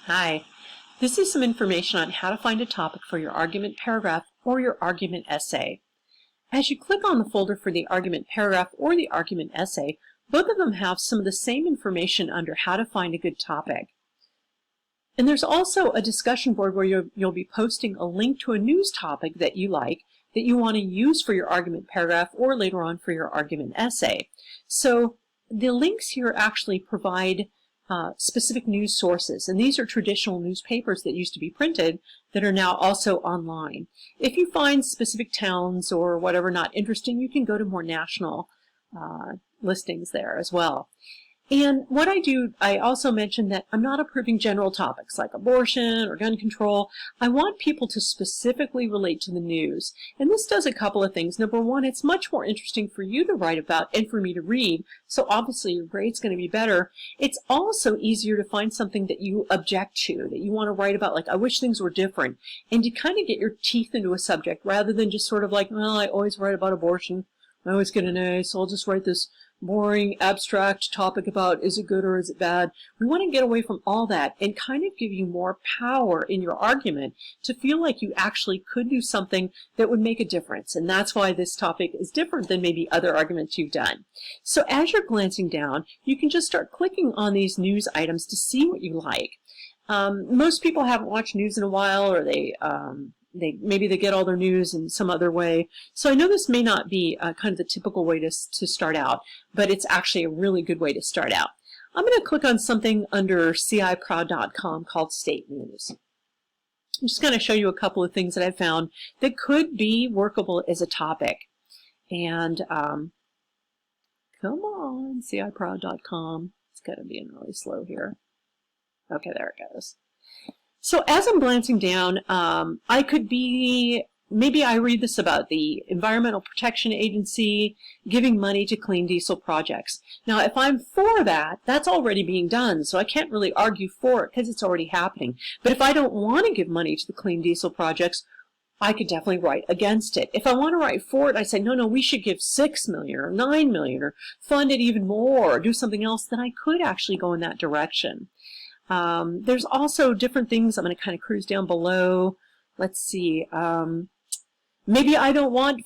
Hi, this is some information on how to find a topic for your argument paragraph or your argument essay. As you click on the folder for the argument paragraph or the argument essay, both of them have some of the same information under how to find a good topic. And there's also a discussion board where you'll be posting a link to a news topic that you like, that you want to use for your argument paragraph or later on for your argument essay. So the links here actually provide specific news sources, and these are traditional newspapers that used to be printed that are now also online. If you find specific towns or whatever not interesting, you can go to more national listings there as well. And what I do, I also mentioned that I'm not approving general topics like abortion or gun control. I want people to specifically relate to the news. And this does a couple of things. Number one, it's much more interesting for you to write about and for me to read, so obviously your grade's going to be better. It's also easier to find something that you object to, that you want to write about, like, I wish things were different, and to kind of get your teeth into a subject rather than just sort of like, well, I always write about abortion. I always get an A, so I'll just write this boring, abstract topic about is it good or is it bad. We want to get away from all that and kind of give you more power in your argument to feel like you actually could do something that would make a difference. And that's why this topic is different than maybe other arguments you've done. So as you're glancing down, you can just start clicking on these news items to see what you like. Most people haven't watched news in a while, or maybe they get all their news in some other way. So I know this may not be kind of the typical way to start out, but it's actually a really good way to start out. I'm going to click on something under ciproud.com called State News. I'm just going to show you a couple of things that I've found that could be workable as a topic. And come on, ciproud.com. It's going to be really slow here. Okay, there it goes. So as I'm glancing down, I could be, maybe I read this about the Environmental Protection Agency giving money to clean diesel projects. Now, if I'm for that, that's already being done, so I can't really argue for it because it's already happening. But if I don't want to give money to the clean diesel projects, I could definitely write against it. If I want to write for it, I say, no, we should give $6 million or $9 million or fund it even more or do something else, then I could actually go in that direction. There's also different things. I'm going to kind of cruise down below. Let's see. Maybe I don't want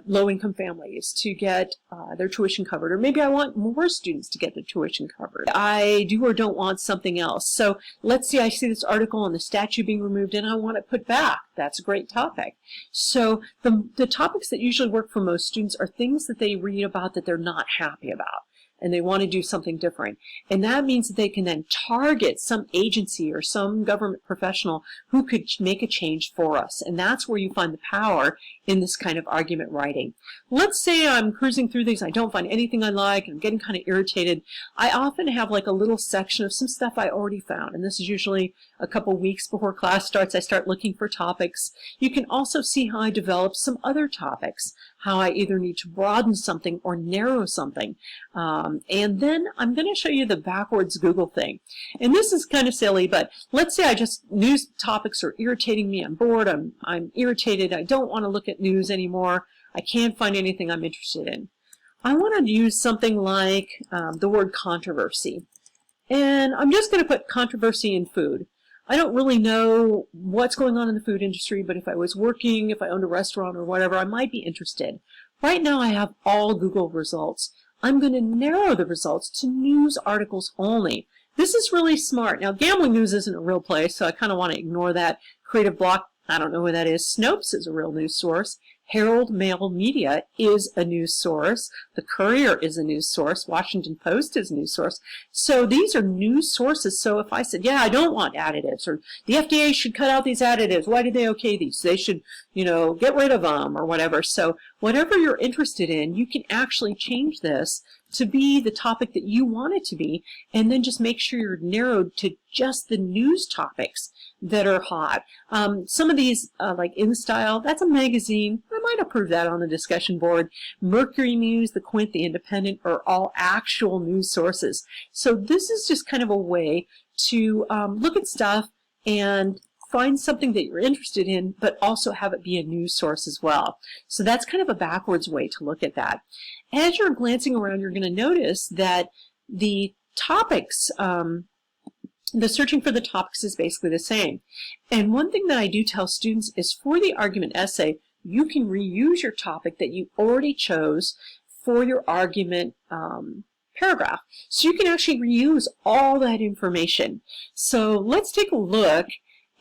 low-income families to get their tuition covered, or maybe I want more students to get their tuition covered. I do or don't want something else. So let's see, I see this article on the statue being removed and I want it put back. That's a great topic. So the topics that usually work for most students are things that they read about that they're not happy about, and they want to do something different. And that means that they can then target some agency or some government professional who could make a change for us. And that's where you find the power in this kind of argument writing. Let's say I'm cruising through these, I don't find anything I like, and I'm getting kind of irritated. I often have like a little section of some stuff I already found, and this is usually a couple weeks before class starts. I start looking for topics. You can also see how I develop some other topics, how I either need to broaden something or narrow something. And then I'm going to show you the backwards Google thing. And this is kind of silly, but let's say news topics are irritating me. I'm bored. I'm irritated. I don't want to look at news anymore. I can't find anything I'm interested in. I want to use something like the word controversy. And I'm just going to put controversy in food. I don't really know what's going on in the food industry, but if I was working, if I owned a restaurant or whatever, I might be interested. Right now I have all Google results. I'm going to narrow the results to news articles only. This is really smart. Now, gambling news isn't a real place, so I kind of want to ignore that. Creative Block, I don't know who that is. Snopes is a real news source. Herald Mail Media is a news source. The Courier is a news source. Washington Post is a news source. So these are news sources. So if I said, yeah, I don't want additives, or the FDA should cut out these additives, why did they okay these? They should, get rid of them or whatever. So whatever you're interested in, you can actually change this to be the topic that you want it to be, and then just make sure you're narrowed to just the news topics that are hot. Some of these, like InStyle, that's a magazine. I might approve that on the discussion board. Mercury News, The Quint, The Independent are all actual news sources. So this is just kind of a way to look at stuff and find something that you're interested in, but also have it be a news source as well. So that's kind of a backwards way to look at that. As you're glancing around, you're going to notice that the topics the searching for the topics is basically the same. And one thing that I do tell students is for the argument essay, you can reuse your topic that you already chose for your argument paragraph. So you can actually reuse all that information. So let's take a look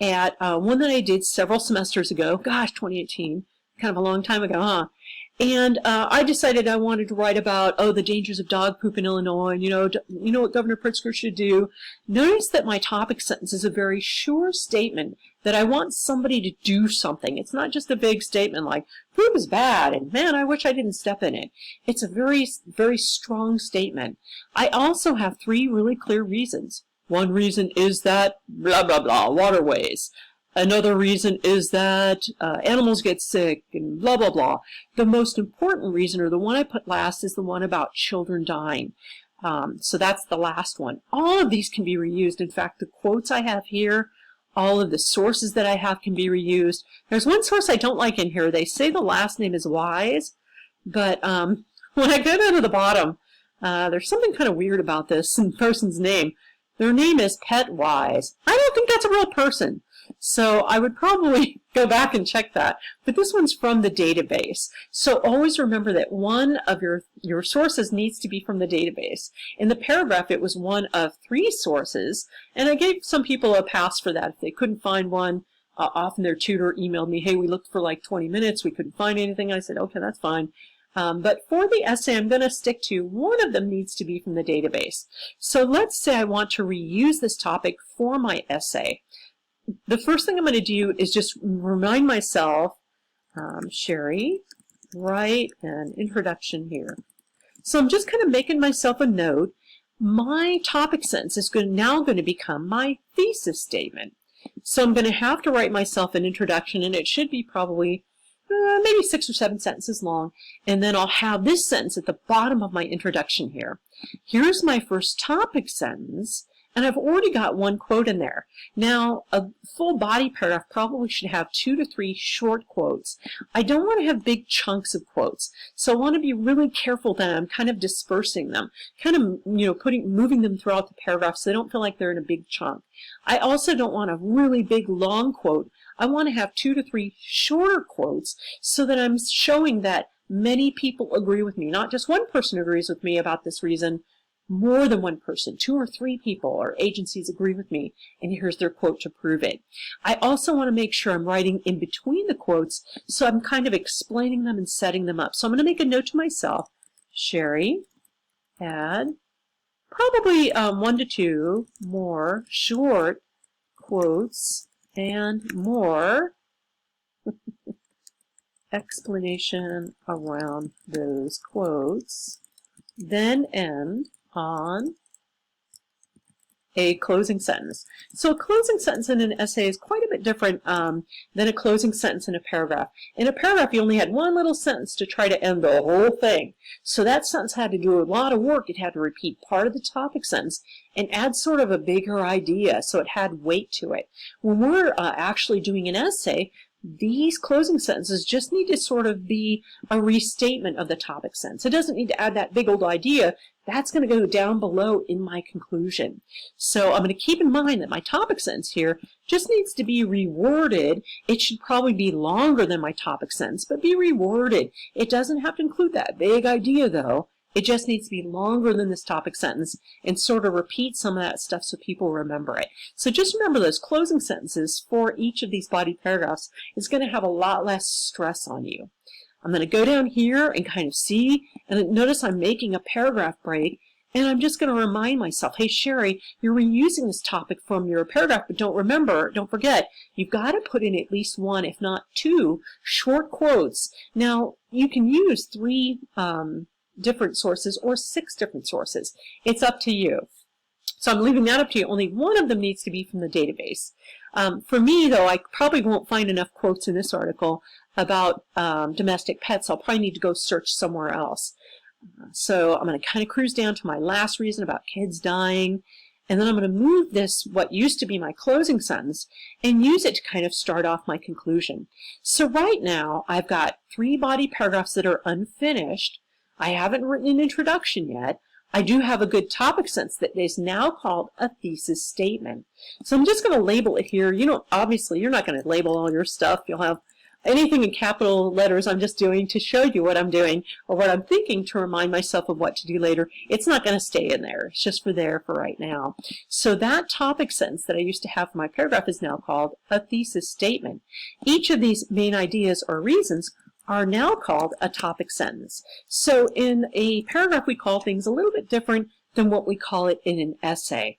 at one that I did several semesters ago. Gosh, 2018, kind of a long time ago, huh? And I decided I wanted to write about, the dangers of dog poop in Illinois, and you know what Governor Pritzker should do. Notice that my topic sentence is a very sure statement that I want somebody to do something. It's not just a vague statement like, poop is bad, and man, I wish I didn't step in it. It's a very, very strong statement. I also have 3 really clear reasons. One reason is that blah, blah, blah, waterways. Another reason is that animals get sick and blah, blah, blah. The most important reason, or the one I put last, is the one about children dying. So that's the last one. All of these can be reused. In fact, the quotes I have here, all of the sources that I have can be reused. There's one source I don't like in here. They say the last name is Wise, but when I go down to the bottom, there's something kind of weird about this person's name. Their name is Pet Wise. I don't think that's a real person. So I would probably go back and check that. But this one's from the database. So always remember that one of your sources needs to be from the database. In the paragraph, it was one of 3 sources. And I gave some people a pass for that. If they couldn't find one, often their tutor emailed me, hey, we looked for like 20 minutes. We couldn't find anything. I said, okay, that's fine. But for the essay, I'm going to stick to one of them needs to be from the database. So let's say I want to reuse this topic for my essay. The first thing I'm going to do is just remind myself, Sherry, write an introduction here. So I'm just kind of making myself a note. My topic sentence is now going to become my thesis statement. So I'm going to have to write myself an introduction, and it should be probably maybe 6 or 7 sentences long. And then I'll have this sentence at the bottom of my introduction here. Here's my first topic sentence. And I've already got 1 quote in there. Now, a full body paragraph probably should have 2 to 3 short quotes. I don't want to have big chunks of quotes. So I want to be really careful that I'm kind of dispersing them, kind of, moving them throughout the paragraph so they don't feel like they're in a big chunk. I also don't want a really big long quote. I want to have 2 to 3 shorter quotes so that I'm showing that many people agree with me. Not just one person agrees with me about this reason, more than one person, 2 or 3 people or agencies agree with me, and here's their quote to prove it. I also want to make sure I'm writing in between the quotes, so I'm kind of explaining them and setting them up. So I'm going to make a note to myself, Sherry, add probably 1 to 2 more short quotes and more explanation around those quotes, then end on a closing sentence. So a closing sentence in an essay is quite a bit different than a closing sentence in a paragraph. In a paragraph, you only had 1 little sentence to try to end the whole thing. So that sentence had to do a lot of work. It had to repeat part of the topic sentence and add sort of a bigger idea, so it had weight to it. When we're actually doing an essay, these closing sentences just need to sort of be a restatement of the topic sentence. It doesn't need to add that big old idea. That's going to go down below in my conclusion. So I'm going to keep in mind that my topic sentence here just needs to be reworded. It should probably be longer than my topic sentence, but be reworded. It doesn't have to include that big idea, though. It just needs to be longer than this topic sentence and sort of repeat some of that stuff so people remember it. So just remember those closing sentences for each of these body paragraphs is going to have a lot less stress on you. I'm going to go down here and kind of see, and notice I'm making a paragraph break, and I'm just going to remind myself, hey, Sherry, you're reusing this topic from your paragraph, but don't forget, you've got to put in at least 1, if not 2, short quotes. Now, you can use 3 different sources or 6 different sources. It's up to you. So I'm leaving that up to you. Only 1 of them needs to be from the database. For me, though, I probably won't find enough quotes in this article about domestic pets. I'll probably need to go search somewhere else. So I'm going to kind of cruise down to my last reason about kids dying, and then I'm going to move this, what used to be my closing sentence, and use it to kind of start off my conclusion. So right now, I've got 3 body paragraphs that are unfinished. I haven't written an introduction yet. I do have a good topic sentence that is now called a thesis statement. So I'm just going to label it here. You know, obviously you're not going to label all your stuff. You'll have anything in capital letters. I'm just doing to show you what I'm doing or what I'm thinking to remind myself of what to do later. It's not going to stay in there. It's just for there for right now. So that topic sentence that I used to have for my paragraph is now called a thesis statement. Each of these main ideas or reasons are now called a topic sentence. So in a paragraph, we call things a little bit different than what we call it in an essay.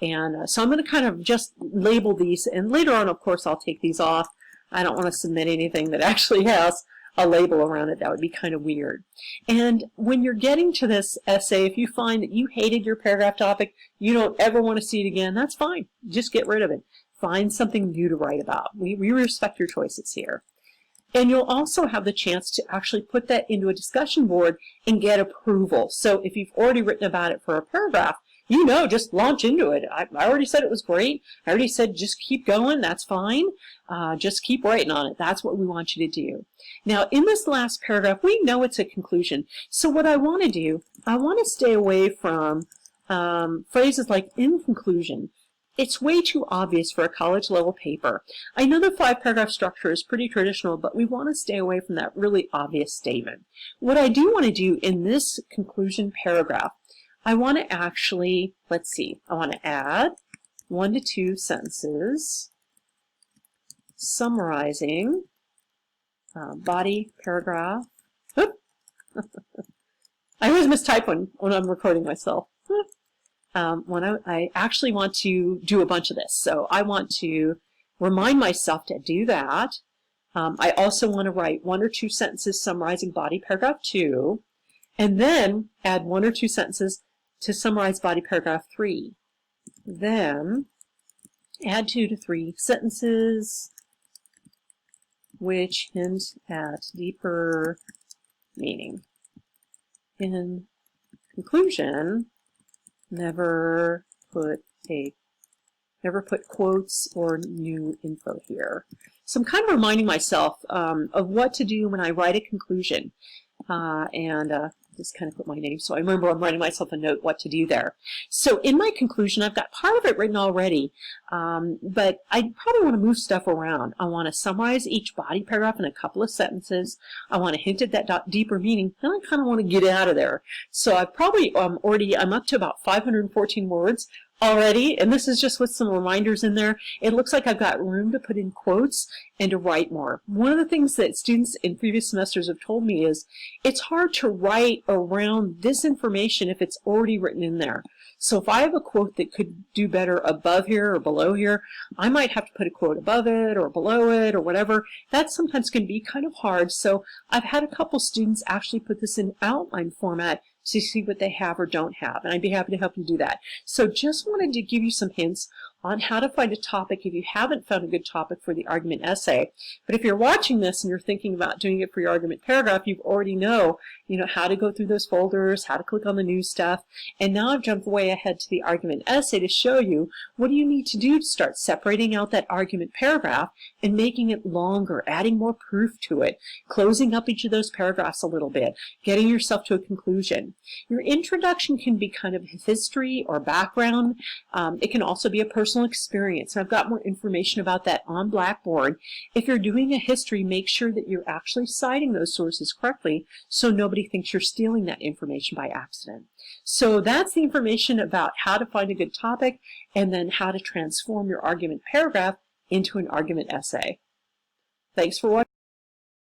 And so I'm going to kind of just label these, and later on, of course, I'll take these off. I don't want to submit anything that actually has a label around it. That would be kind of weird. And when you're getting to this essay, if you find that you hated your paragraph topic, you don't ever want to see it again, that's fine. Just get rid of it. Find something new to write about. We respect your choices here. And you'll also have the chance to actually put that into a discussion board and get approval. So if you've already written about it for a paragraph, you know, just launch into it. I already said it was great. I already said just keep going. That's fine. Just keep writing on it. That's what we want you to do. Now, in this last paragraph, we know it's a conclusion. So what I want to do, I want to stay away from phrases like in conclusion. It's way too obvious for a college-level paper. I know the 5-paragraph structure is pretty traditional, but we want to stay away from that really obvious statement. What I do want to do in this conclusion paragraph, I want to actually, let's see, I want to add 1 to 2 sentences summarizing body paragraph. Oop. I always mistype when I'm recording myself. When I actually want to do a bunch of this. So I want to remind myself to do that. I also want to write 1 or 2 sentences summarizing body paragraph 2, and then add 1 or 2 sentences to summarize body paragraph 3. Then add 2 to 3 sentences which hint at deeper meaning. In conclusion, never put quotes or new info here. So I'm kind of reminding myself of what to do when I write a conclusion. Just kind of put my name so I remember I'm writing myself a note what to do there. So in my conclusion, I've got part of it written already, but I probably want to move stuff around. I want to summarize each body paragraph in a couple of sentences. I want to hint at that deeper meaning. Then I kind of want to get out of there. So I've probably I'm up to about 514 words already, and this is just with some reminders in there. It looks like I've got room to put in quotes and to write more. One of the things that students in previous semesters have told me is it's hard to write around this information if it's already written in there. So if I have a quote that could do better above here or below here, I might have to put a quote above it or below it or whatever. That sometimes can be kind of hard. So I've had a couple students actually put this in outline format to see what they have or don't have, and I'd be happy to help you do that. So just wanted to give you some hints on how to find a topic if you haven't found a good topic for the argument essay. But if you're watching this and you're thinking about doing it for your argument paragraph, you already know how to go through those folders, how to click on the new stuff. And now I've jumped way ahead to the argument essay to show you what do you need to do to start separating out that argument paragraph and making it longer, adding more proof to it, closing up each of those paragraphs a little bit, getting yourself to a conclusion. Your introduction can be kind of history or background. It can also be a personal experience. And I've got more information about that on Blackboard. If you're doing a history, make sure that you're actually citing those sources correctly so nobody thinks you're stealing that information by accident. So that's the information about how to find a good topic and then how to transform your argument paragraph into an argument essay. Thanks for watching.